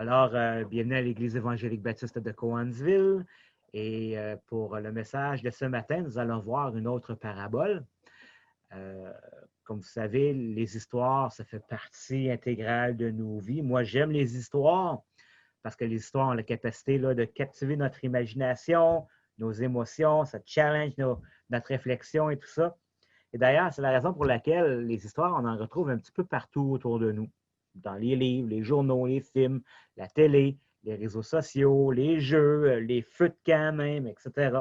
Alors, bienvenue à l'Église évangélique baptiste de Cowansville. Et pour le message de ce matin, nous allons voir une autre parabole. Comme vous savez, les histoires, ça fait partie intégrale de nos vies. Moi, j'aime les histoires parce que les histoires ont la capacité là, de captiver notre imagination, nos émotions, ça challenge notre réflexion et tout ça. Et d'ailleurs, c'est la raison pour laquelle les histoires, on en retrouve un petit peu partout autour de nous. Dans les livres, les journaux, les films, la télé, les réseaux sociaux, les jeux, les feux de camp même, etc.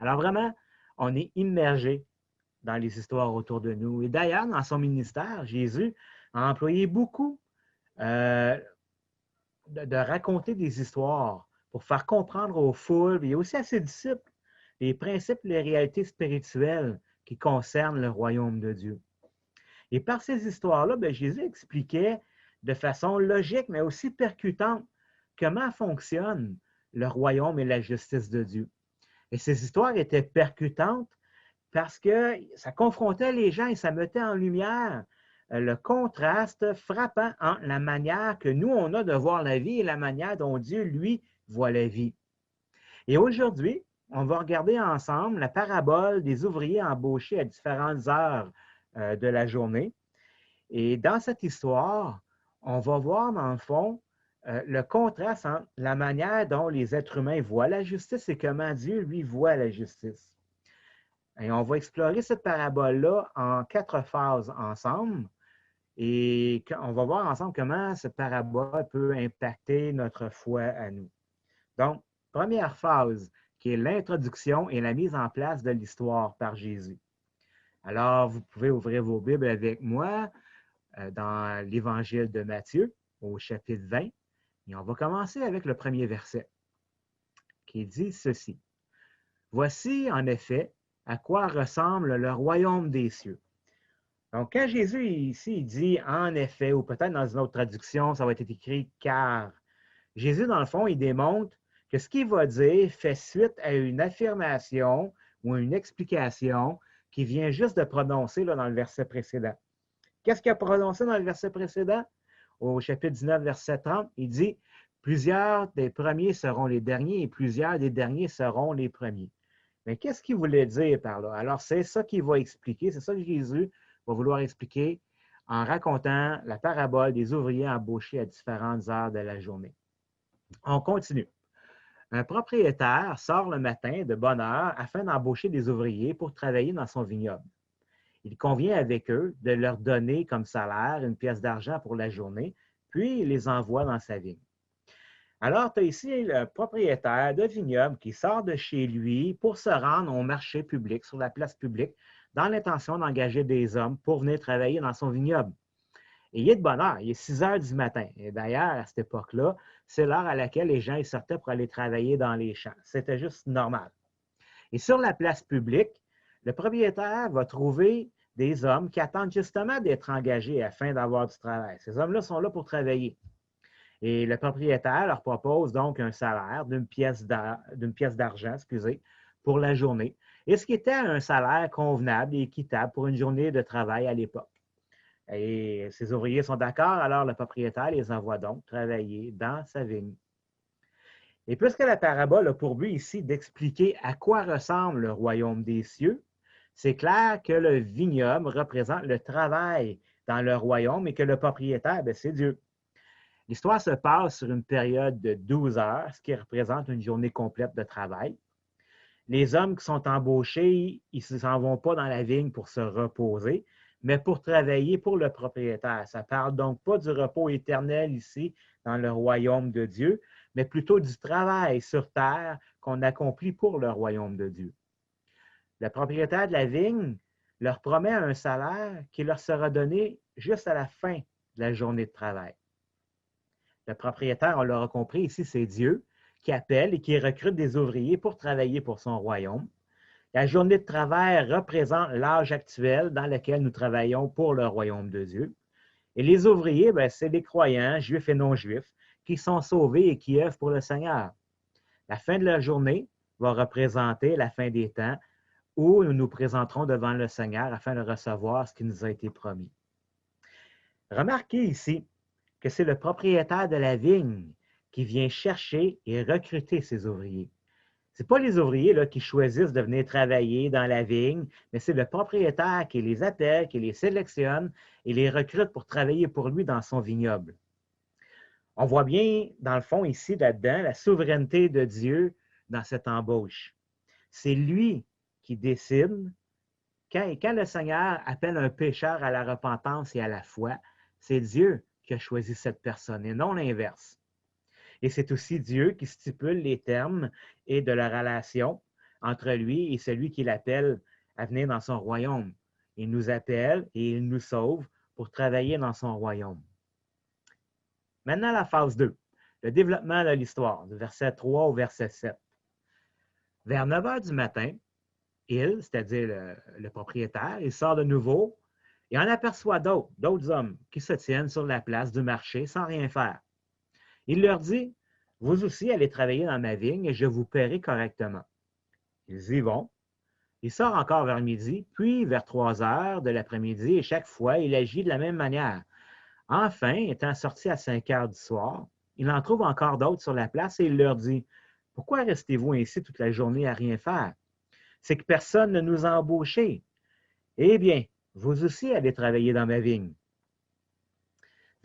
Alors vraiment, on est immergé dans les histoires autour de nous. Et d'ailleurs, dans son ministère, Jésus a employé beaucoup euh, de raconter des histoires pour faire comprendre aux foules et aussi à ses disciples les principes et les réalités spirituelles qui concernent le royaume de Dieu. Et par ces histoires-là, Jésus expliquait de façon logique, mais aussi percutante, comment fonctionne le royaume et la justice de Dieu. Et ces histoires étaient percutantes parce que ça confrontait les gens et ça mettait en lumière le contraste frappant entre la manière que nous, on a de voir la vie et la manière dont Dieu, lui, voit la vie. Et aujourd'hui, on va regarder ensemble la parabole des ouvriers embauchés à différentes heures de la journée. Et dans cette histoire, on va voir, dans le fond, le contraste entre la manière dont les êtres humains voient la justice et comment Dieu, lui, voit la justice. Et on va explorer cette parabole-là en 4 phases ensemble. Et on va voir ensemble comment cette parabole peut impacter notre foi à nous. Donc, première phase, qui est l'introduction et la mise en place de l'histoire par Jésus. Alors, vous pouvez ouvrir vos Bibles avec moi dans l'Évangile de Matthieu, au chapitre 20. Et on va commencer avec le premier verset, qui dit ceci. Voici, en effet, à quoi ressemble le royaume des cieux. Donc, quand Jésus, ici, il dit en effet, ou peut-être dans une autre traduction, ça va être écrit car, Jésus, dans le fond, il démontre que ce qu'il va dire fait suite à une affirmation ou une explication qui vient juste de prononcer là, dans le verset précédent. Qu'est-ce qu'il a prononcé dans le verset précédent? Au chapitre 19, verset 30, il dit « Plusieurs des premiers seront les derniers et plusieurs des derniers seront les premiers. » Mais qu'est-ce qu'il voulait dire par là? Alors, c'est ça qu'il va expliquer, c'est ça que Jésus va vouloir expliquer en racontant la parabole des ouvriers embauchés à différentes heures de la journée. On continue. Un propriétaire sort le matin de bonne heure afin d'embaucher des ouvriers pour travailler dans son vignoble. Il convient avec eux de leur donner comme salaire une pièce d'argent pour la journée, puis il les envoie dans sa vigne. Alors, tu as ici le propriétaire de vignoble qui sort de chez lui pour se rendre au marché public, sur la place publique, dans l'intention d'engager des hommes pour venir travailler dans son vignoble. Et il est de bonne heure, il est 6 heures du matin. Et d'ailleurs, à cette époque-là, c'est l'heure à laquelle les gens sortaient pour aller travailler dans les champs. C'était juste normal. Et sur la place publique, le propriétaire va trouver des hommes qui attendent justement d'être engagés afin d'avoir du travail. Ces hommes-là sont là pour travailler. Et le propriétaire leur propose donc un salaire d'une pièce d'argent, pour la journée. Et ce qui était un salaire convenable et équitable pour une journée de travail à l'époque. Et ces ouvriers sont d'accord, alors le propriétaire les envoie donc travailler dans sa vigne. Et puisque la parabole a pour but ici d'expliquer à quoi ressemble le royaume des cieux, c'est clair que le vignoble représente le travail dans le royaume et que le propriétaire, c'est Dieu. L'histoire se passe sur une période de 12 heures, ce qui représente une journée complète de travail. Les hommes qui sont embauchés, ils ne s'en vont pas dans la vigne pour se reposer, mais pour travailler pour le propriétaire. Ça ne parle donc pas du repos éternel ici dans le royaume de Dieu, mais plutôt du travail sur terre qu'on accomplit pour le royaume de Dieu. Le propriétaire de la vigne leur promet un salaire qui leur sera donné juste à la fin de la journée de travail. Le propriétaire, on l'aura compris ici, c'est Dieu qui appelle et qui recrute des ouvriers pour travailler pour son royaume. La journée de travail représente l'âge actuel dans lequel nous travaillons pour le royaume de Dieu. Et les ouvriers, c'est les croyants, juifs et non-juifs, qui sont sauvés et qui œuvrent pour le Seigneur. La fin de la journée va représenter la fin des temps où nous nous présenterons devant le Seigneur afin de recevoir ce qui nous a été promis. Remarquez ici que c'est le propriétaire de la vigne qui vient chercher et recruter ses ouvriers. Ce n'est pas les ouvriers là, qui choisissent de venir travailler dans la vigne, mais c'est le propriétaire qui les appelle, qui les sélectionne et les recrute pour travailler pour lui dans son vignoble. On voit bien, dans le fond, ici, là-dedans, la souveraineté de Dieu dans cette embauche. C'est lui qui décide. Quand le Seigneur appelle un pécheur à la repentance et à la foi, c'est Dieu qui a choisi cette personne et non l'inverse. Et c'est aussi Dieu qui stipule les termes et de la relation entre lui et celui qui l'appelle à venir dans son royaume. Il nous appelle et il nous sauve pour travailler dans son royaume. Maintenant, la phase 2, le développement de l'histoire, du verset 3 au verset 7. Vers 9 heures du matin, il, c'est-à-dire le propriétaire, il sort de nouveau et en aperçoit d'autres hommes qui se tiennent sur la place du marché sans rien faire. Il leur dit, « Vous aussi allez travailler dans ma vigne et je vous paierai correctement. » Ils y vont. Il sort encore vers midi, puis vers 3 heures de l'après-midi et chaque fois, il agit de la même manière. Enfin, étant sorti à 5 heures du soir, il en trouve encore d'autres sur la place et il leur dit, « Pourquoi restez-vous ainsi toute la journée à rien faire? C'est que personne ne nous a embauchés. Eh bien, vous aussi allez travailler dans ma vigne. »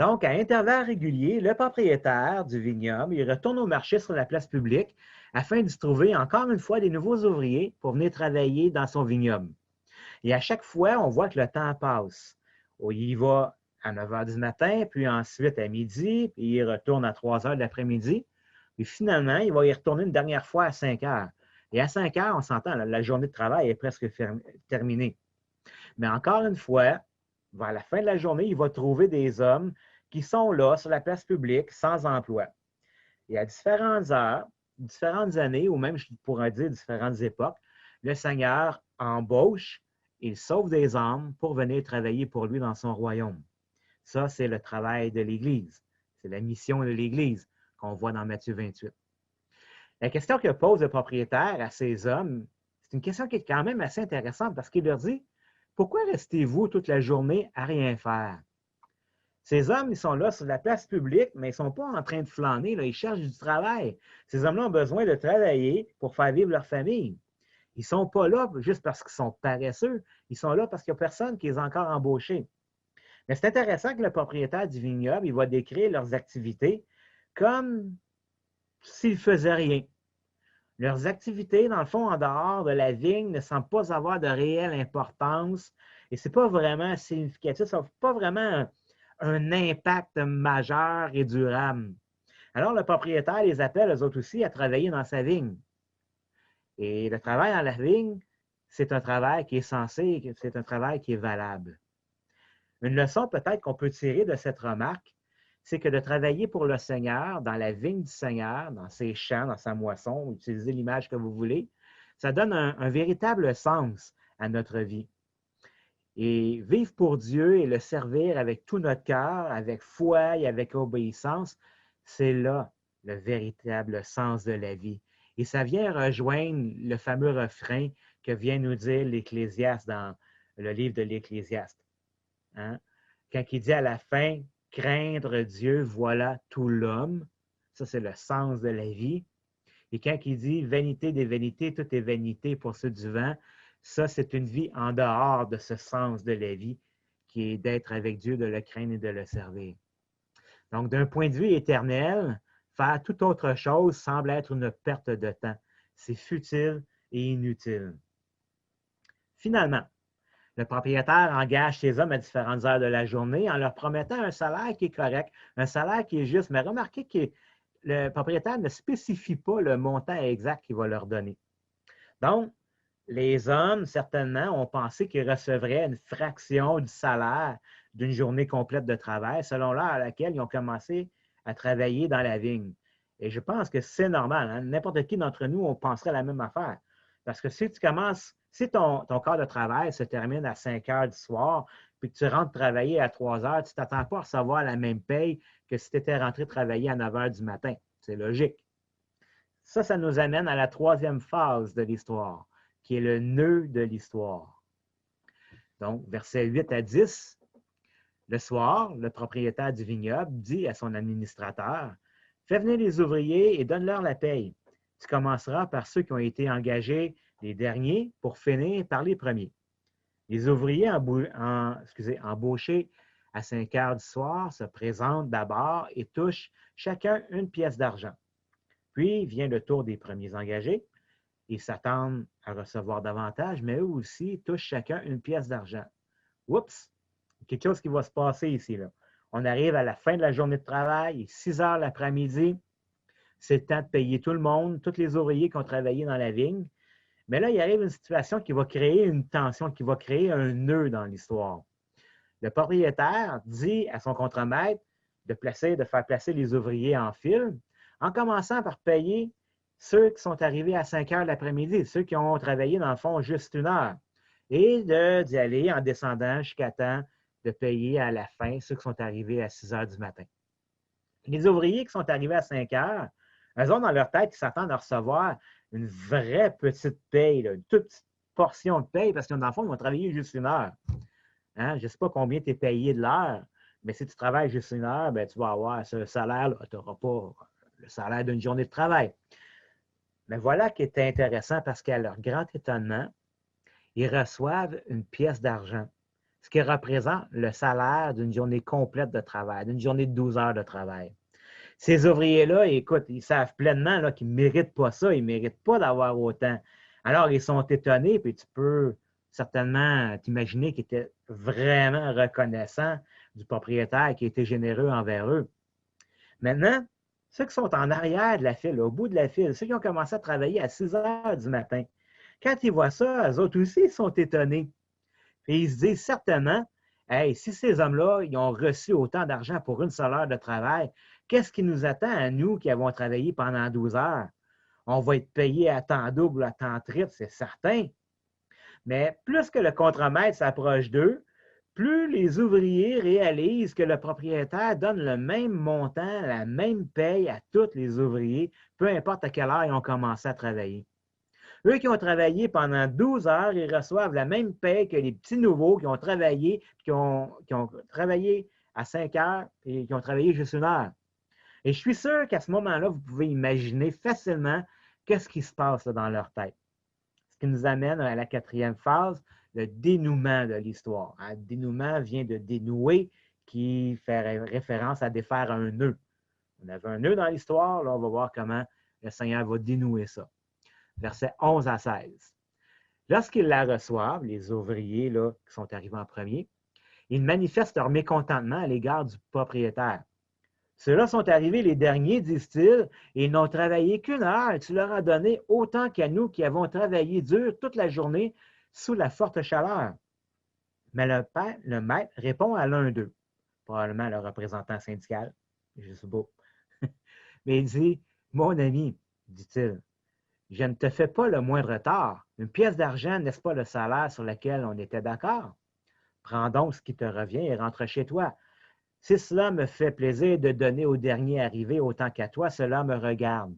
Donc, à intervalles réguliers, le propriétaire du vignoble, il retourne au marché sur la place publique afin d'y trouver encore une fois des nouveaux ouvriers pour venir travailler dans son vignoble. Et à chaque fois, on voit que le temps passe. Il y va à 9 heures du matin, puis ensuite à midi, puis il retourne à 3 heures de l'après-midi. Puis finalement, il va y retourner une dernière fois à 5 heures. Et à 5 heures, on s'entend, la journée de travail est presque terminée. Mais encore une fois, vers la fin de la journée, il va trouver des hommes qui sont là sur la place publique sans emploi. Et à différentes heures, différentes années, ou même je pourrais dire différentes époques, le Seigneur embauche, il sauve des âmes pour venir travailler pour lui dans son royaume. Ça, c'est le travail de l'Église. C'est la mission de l'Église qu'on voit dans Matthieu 28. La question que pose le propriétaire à ces hommes, c'est une question qui est quand même assez intéressante parce qu'il leur dit, « Pourquoi restez-vous toute la journée à rien faire? » Ces hommes, ils sont là sur la place publique, mais ils ne sont pas en train de flâner, là, ils cherchent du travail. Ces hommes-là ont besoin de travailler pour faire vivre leur famille. Ils ne sont pas là juste parce qu'ils sont paresseux, ils sont là parce qu'il n'y a personne qui les a encore embauchés. Mais c'est intéressant que le propriétaire du vignoble, il va décrire leurs activités comme s'ils ne faisaient rien. Leurs activités, dans le fond, en dehors de la vigne, ne semblent pas avoir de réelle importance et ce n'est pas vraiment significatif, ça n'a pas vraiment un impact majeur et durable. Alors, le propriétaire les appelle, eux autres aussi, à travailler dans sa vigne. Et le travail dans la vigne, c'est un travail qui est censé, c'est un travail qui est valable. Une leçon peut-être qu'on peut tirer de cette remarque, c'est que de travailler pour le Seigneur, dans la vigne du Seigneur, dans ses champs, dans sa moisson, utilisez l'image que vous voulez, ça donne un véritable sens à notre vie. Et vivre pour Dieu et le servir avec tout notre cœur, avec foi et avec obéissance, c'est là le véritable sens de la vie. Et ça vient rejoindre le fameux refrain que vient nous dire l'Ecclésiaste dans le livre de l'Ecclésiaste. Hein? Quand il dit à la fin, « Craindre Dieu, voilà tout l'homme », ça c'est le sens de la vie. Et quand il dit « Vanité des vanités, tout est vanité pour ceux du vent », ça, c'est une vie en dehors de ce sens de la vie qui est d'être avec Dieu, de le craindre et de le servir. Donc, d'un point de vue éternel, faire toute autre chose semble être une perte de temps. C'est futile et inutile. Finalement, le propriétaire engage ses hommes à différentes heures de la journée en leur promettant un salaire qui est correct, un salaire qui est juste. Mais remarquez que le propriétaire ne spécifie pas le montant exact qu'il va leur donner. Donc, les hommes, certainement, ont pensé qu'ils recevraient une fraction du salaire d'une journée complète de travail, selon l'heure à laquelle ils ont commencé à travailler dans la vigne. Et je pense que c'est normal. Hein? N'importe qui d'entre nous, on penserait la même affaire. Parce que si tu commences, si ton quart de travail se termine à 5 heures du soir, puis que tu rentres travailler à 3 heures, tu ne t'attends pas à recevoir la même paye que si tu étais rentré travailler à 9 heures du matin. C'est logique. Ça nous amène à la troisième phase de l'histoire, qui est le nœud de l'histoire. Donc, versets 8 à 10, Le soir, le propriétaire du vignoble dit à son administrateur, « Fais venir les ouvriers et donne-leur la paye. Tu commenceras par ceux qui ont été engagés les derniers pour finir par les premiers. » Les ouvriers embauchés à 5 heures du soir se présentent d'abord et touchent chacun une pièce d'argent. Puis vient le tour des premiers engagés. Ils s'attendent à recevoir davantage, mais eux aussi touchent chacun une pièce d'argent. Oups! Quelque chose qui va se passer ici, là. On arrive à la fin de la journée de travail, 6 heures l'après-midi. C'est le temps de payer tout le monde, tous les ouvriers qui ont travaillé dans la vigne. Mais là, il arrive une situation qui va créer une tension, qui va créer un nœud dans l'histoire. Le propriétaire dit à son contremaître de faire placer les ouvriers en file, en commençant par payer ceux qui sont arrivés à 5 heures l'après-midi, ceux qui ont travaillé dans le fond juste 1 heure, et d'y aller en descendant jusqu'à temps de payer à la fin ceux qui sont arrivés à 6 heures du matin. Les ouvriers qui sont arrivés à 5 heures, eux ont dans leur tête, ils s'attendent à recevoir une vraie petite paye, là, une toute petite portion de paye, parce que dans le fond, ils vont travailler juste 1 heure. Hein? Je ne sais pas combien tu es payé de l'heure, mais si tu travailles juste 1 heure, ben, tu vas avoir ce salaire, tu n'auras pas le salaire d'une journée de travail. Mais voilà qui est intéressant parce qu'à leur grand étonnement, ils reçoivent une pièce d'argent, ce qui représente le salaire d'une journée complète de travail, d'une journée de 12 heures de travail. Ces ouvriers-là, écoute, ils savent pleinement qu'ils ne méritent pas ça, ils ne méritent pas d'avoir autant. Alors, ils sont étonnés, puis tu peux certainement t'imaginer qu'ils étaient vraiment reconnaissants du propriétaire qui était généreux envers eux. Maintenant, ceux qui sont en arrière de la file, au bout de la file, ceux qui ont commencé à travailler à 6 heures du matin, quand ils voient ça, eux autres aussi, ils sont étonnés. Et ils se disent certainement, hey, si ces hommes-là, ils ont reçu autant d'argent pour une seule heure de travail, qu'est-ce qui nous attend à nous qui avons travaillé pendant 12 heures? On va être payé à temps double, à temps triple, c'est certain. Mais plus que le contremaître s'approche d'eux, plus les ouvriers réalisent que le propriétaire donne le même montant, la même paye à tous les ouvriers, peu importe à quelle heure ils ont commencé à travailler. Eux qui ont travaillé pendant 12 heures, ils reçoivent la même paye que les petits nouveaux qui ont travaillé, qui ont travaillé à 5 heures et qui ont travaillé juste 1 heure. Et je suis sûr qu'à ce moment-là, vous pouvez imaginer facilement qu'est-ce qui se passe dans leur tête. Ce qui nous amène à la 4e phase, le dénouement de l'histoire. Le dénouement vient de dénouer, qui fait référence à défaire un nœud. On avait un nœud dans l'histoire, là, on va voir comment le Seigneur va dénouer ça. Versets 11 à 16. Lorsqu'ils la reçoivent, les ouvriers là, qui sont arrivés en premier, ils manifestent leur mécontentement à l'égard du propriétaire. Ceux-là sont arrivés les derniers, disent-ils, et ils n'ont travaillé qu'1 heure, et tu leur as donné autant qu'à nous qui avons travaillé dur toute la journée sous la forte chaleur. Mais le maître répond à l'un d'eux, probablement le représentant syndical, je sais pas. Mais il dit, « Mon ami, dit-il, je ne te fais pas le moindre tort. Une pièce d'argent, n'est-ce pas le salaire sur lequel on était d'accord? Prends donc ce qui te revient et rentre chez toi. Si cela me fait plaisir de donner au dernier arrivé autant qu'à toi, cela me regarde.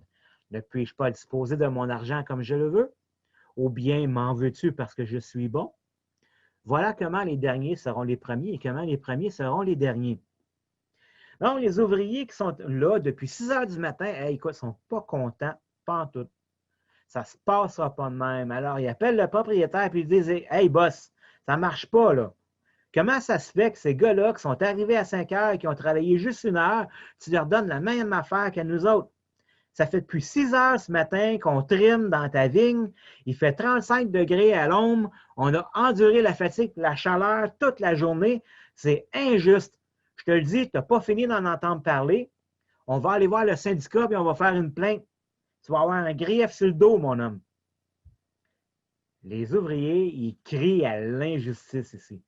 Ne puis-je pas disposer de mon argent comme je le veux? Ou bien m'en veux-tu parce que je suis bon? Voilà comment les derniers seront les premiers et comment les premiers seront les derniers. » Donc, les ouvriers qui sont là depuis 6 heures du matin, écoute, ils ne sont pas contents, pas en tout. Ça ne se passera pas de même. Alors, ils appellent le propriétaire et ils disent, « Hey, boss, ça ne marche pas, là. Comment ça se fait que ces gars-là qui sont arrivés à 5 heures et qui ont travaillé juste 1 heure, tu leur donnes la même affaire qu'à nous autres? Ça fait depuis 6 heures ce matin qu'on trime dans ta vigne. Il fait 35 degrés à l'ombre. On a enduré la fatigue, la chaleur toute la journée. C'est injuste. Je te le dis, tu n'as pas fini d'en entendre parler. On va aller voir le syndicat et on va faire une plainte. Tu vas avoir un grief sur le dos, mon homme. » Les ouvriers, ils crient à l'injustice ici.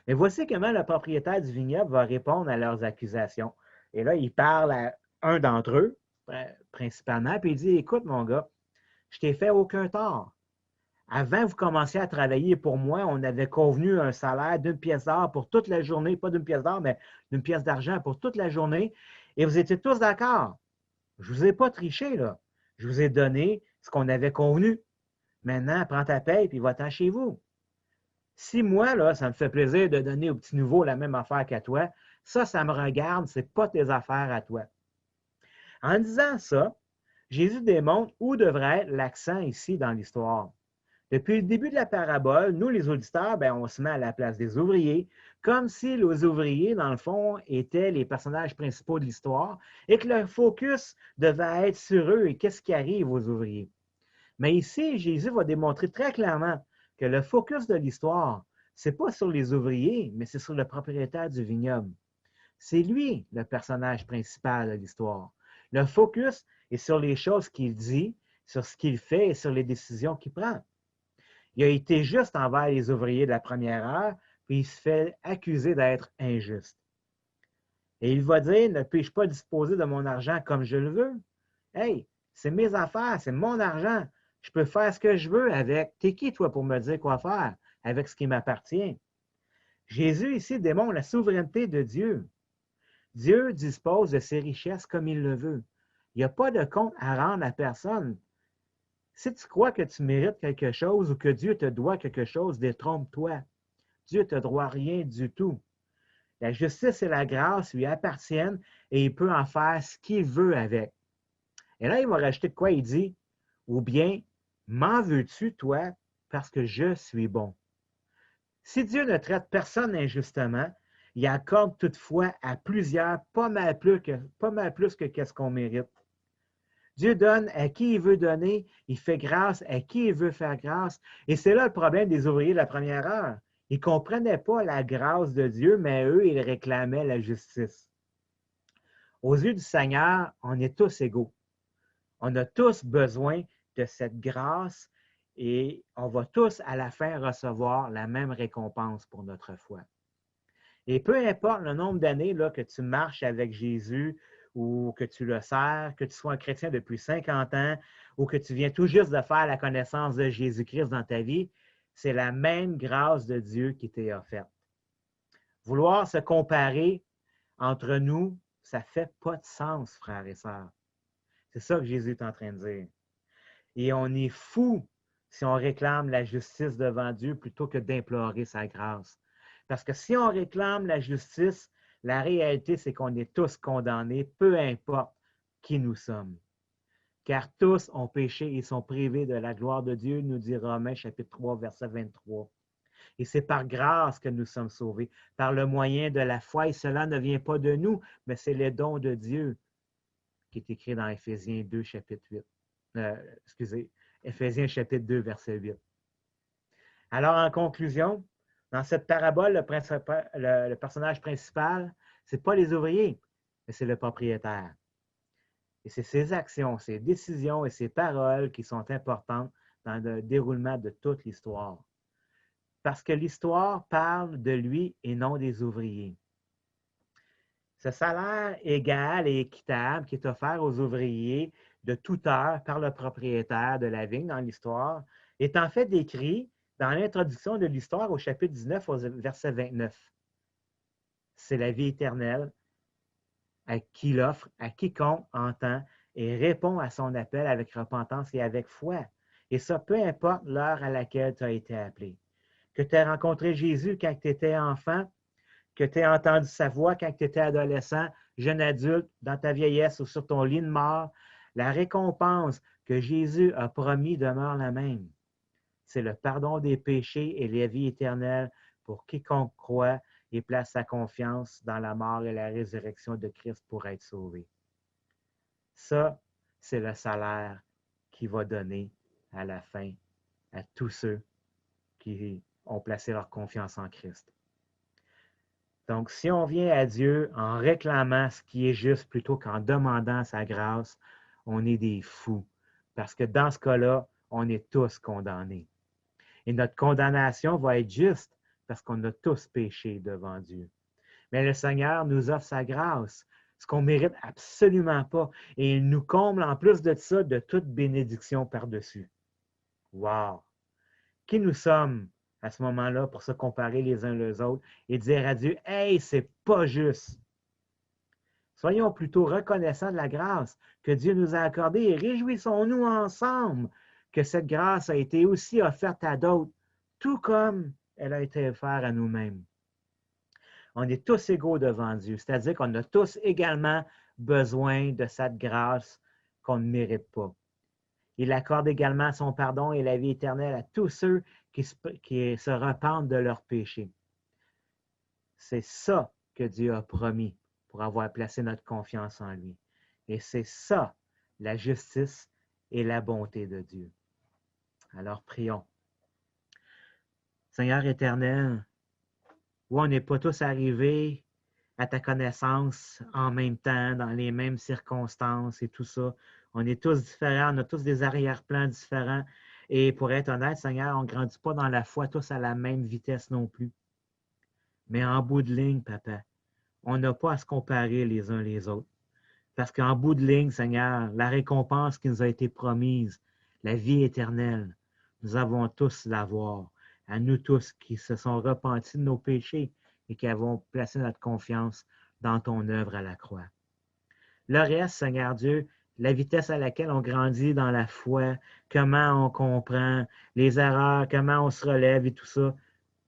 Mais voici comment le propriétaire du vignoble va répondre à leurs accusations. Et là, il parle à un d'entre eux, principalement, puis il dit, « Écoute, mon gars, je t'ai fait aucun tort. Avant que vous commenciez à travailler pour moi, on avait convenu un salaire d'1 pièce d'or pour toute la journée, pas d'1 pièce d'or, mais d'1 pièce d'argent pour toute la journée, et vous étiez tous d'accord. Je ne vous ai pas triché, là. Je vous ai donné ce qu'on avait convenu. Maintenant, prends ta paye et va-t'en chez vous. » Si moi, là, ça me fait plaisir de donner au petit nouveau la même affaire qu'à toi, ça me regarde, ce n'est pas tes affaires à toi. En disant ça, Jésus démontre où devrait être l'accent ici dans l'histoire. Depuis le début de la parabole, nous, les auditeurs, on se met à la place des ouvriers, comme si les ouvriers, dans le fond, étaient les personnages principaux de l'histoire et que leur focus devait être sur eux et qu'est-ce qui arrive aux ouvriers. Mais ici, Jésus va démontrer très clairement que le focus de l'histoire, ce n'est pas sur les ouvriers, mais c'est sur le propriétaire du vignoble. C'est lui le personnage principal de l'histoire. Le focus est sur les choses qu'il dit, sur ce qu'il fait et sur les décisions qu'il prend. Il a été juste envers les ouvriers de la première heure, puis il se fait accuser d'être injuste. Et il va dire, ne puis-je pas disposer de mon argent comme je le veux? Hey, c'est mes affaires, c'est mon argent. Je peux faire ce que je veux avec. T'es qui, toi, pour me dire quoi faire avec ce qui m'appartient? Jésus, ici, démontre la souveraineté de Dieu. Dieu dispose de ses richesses comme il le veut. Il n'y a pas de compte à rendre à personne. Si tu crois que tu mérites quelque chose ou que Dieu te doit quelque chose, détrompe-toi. Dieu ne te doit rien du tout. La justice et la grâce lui appartiennent et il peut en faire ce qu'il veut avec. Et là, il va rajouter de quoi il dit, ou bien, m'en veux-tu, toi, parce que je suis bon. Si Dieu ne traite personne injustement, il accorde toutefois à plusieurs pas mal plus que qu'est-ce qu'on mérite. Dieu donne à qui il veut donner, il fait grâce à qui il veut faire grâce. Et c'est là le problème des ouvriers de la première heure. Ils ne comprenaient pas la grâce de Dieu, mais eux, ils réclamaient la justice. Aux yeux du Seigneur, on est tous égaux. On a tous besoin de cette grâce et on va tous à la fin recevoir la même récompense pour notre foi. Et peu importe le nombre d'années que tu marches avec Jésus ou que tu le sers, que tu sois un chrétien depuis 50 ans ou que tu viens tout juste de faire la connaissance de Jésus-Christ dans ta vie, c'est la même grâce de Dieu qui t'est offerte. Vouloir se comparer entre nous, ça ne fait pas de sens, frères et sœurs. C'est ça que Jésus est en train de dire. Et on est fou si on réclame la justice devant Dieu plutôt que d'implorer sa grâce. Parce que si on réclame la justice, la réalité, c'est qu'on est tous condamnés, peu importe qui nous sommes. Car tous ont péché et sont privés de la gloire de Dieu, nous dit Romains chapitre 3, verset 23. Et c'est par grâce que nous sommes sauvés, par le moyen de la foi, et cela ne vient pas de nous, mais c'est le don de Dieu qui est écrit dans Éphésiens 2, chapitre 8. Éphésiens chapitre 2, verset 8. Alors, en conclusion, dans cette parabole, le personnage principal, ce n'est pas les ouvriers, mais c'est le propriétaire. Et c'est ses actions, ses décisions et ses paroles qui sont importantes dans le déroulement de toute l'histoire. Parce que l'histoire parle de lui et non des ouvriers. Ce salaire égal et équitable qui est offert aux ouvriers de toute heure par le propriétaire de la vigne dans l'histoire est en fait décrit dans l'introduction de l'histoire au chapitre 19, au verset 29. C'est la vie éternelle à qui l'offre, à quiconque entend et répond à son appel avec repentance et avec foi. Et ça, peu importe l'heure à laquelle tu as été appelé. Que tu aies rencontré Jésus quand tu étais enfant, que tu aies entendu sa voix quand tu étais adolescent, jeune adulte, dans ta vieillesse ou sur ton lit de mort, la récompense que Jésus a promis demeure la même. C'est le pardon des péchés et la vie éternelle pour quiconque croit et place sa confiance dans la mort et la résurrection de Christ pour être sauvé. Ça, c'est le salaire qu'il va donner à la fin à tous ceux qui ont placé leur confiance en Christ. Donc, si on vient à Dieu en réclamant ce qui est juste plutôt qu'en demandant sa grâce, on est des fous. Parce que dans ce cas-là, on est tous condamnés. Et notre condamnation va être juste parce qu'on a tous péché devant Dieu. Mais le Seigneur nous offre sa grâce, ce qu'on ne mérite absolument pas. Et il nous comble en plus de ça de toute bénédiction par-dessus. Wow! Qui nous sommes à ce moment-là pour se comparer les uns les autres et dire à Dieu, « Hey, c'est pas juste! » Soyons plutôt reconnaissants de la grâce que Dieu nous a accordée et réjouissons-nous ensemble que cette grâce a été aussi offerte à d'autres, tout comme elle a été offerte à nous-mêmes. On est tous égaux devant Dieu, c'est-à-dire qu'on a tous également besoin de cette grâce qu'on ne mérite pas. Il accorde également son pardon et la vie éternelle à tous ceux qui se repentent de leurs péchés. C'est ça que Dieu a promis pour avoir placé notre confiance en lui. Et c'est ça, la justice et la bonté de Dieu. Alors prions. Seigneur éternel, où on n'est pas tous arrivés à ta connaissance en même temps, dans les mêmes circonstances et tout ça. On est tous différents, on a tous des arrière-plans différents. Et pour être honnête, Seigneur, on ne grandit pas dans la foi tous à la même vitesse non plus. Mais en bout de ligne, Papa, on n'a pas à se comparer les uns les autres. Parce qu'en bout de ligne, Seigneur, la récompense qui nous a été promise, la vie éternelle, nous avons tous l'avoir. À nous tous qui se sont repentis de nos péchés et qui avons placé notre confiance dans ton œuvre à la croix. Le reste, Seigneur Dieu, la vitesse à laquelle on grandit dans la foi, comment on comprend les erreurs, comment on se relève et tout ça,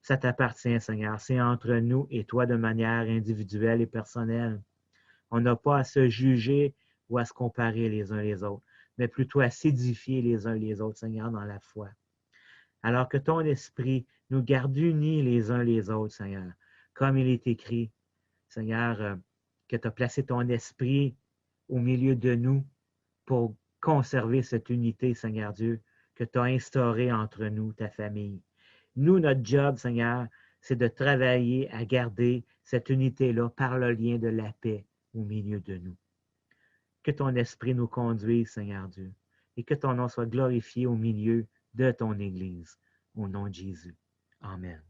ça t'appartient, Seigneur. C'est entre nous et toi de manière individuelle et personnelle. On n'a pas à se juger ou à se comparer les uns les autres, mais plutôt à s'édifier les uns les autres, Seigneur, dans la foi. Alors que ton esprit nous garde unis les uns les autres, Seigneur, comme il est écrit, Seigneur, que tu as placé ton esprit au milieu de nous pour conserver cette unité, Seigneur Dieu, que tu as instaurée entre nous, ta famille. Nous, notre job, Seigneur, c'est de travailler à garder cette unité-là par le lien de la paix au milieu de nous. Que ton esprit nous conduise, Seigneur Dieu, et que ton nom soit glorifié au milieu de ton Église. Au nom de Jésus. Amen.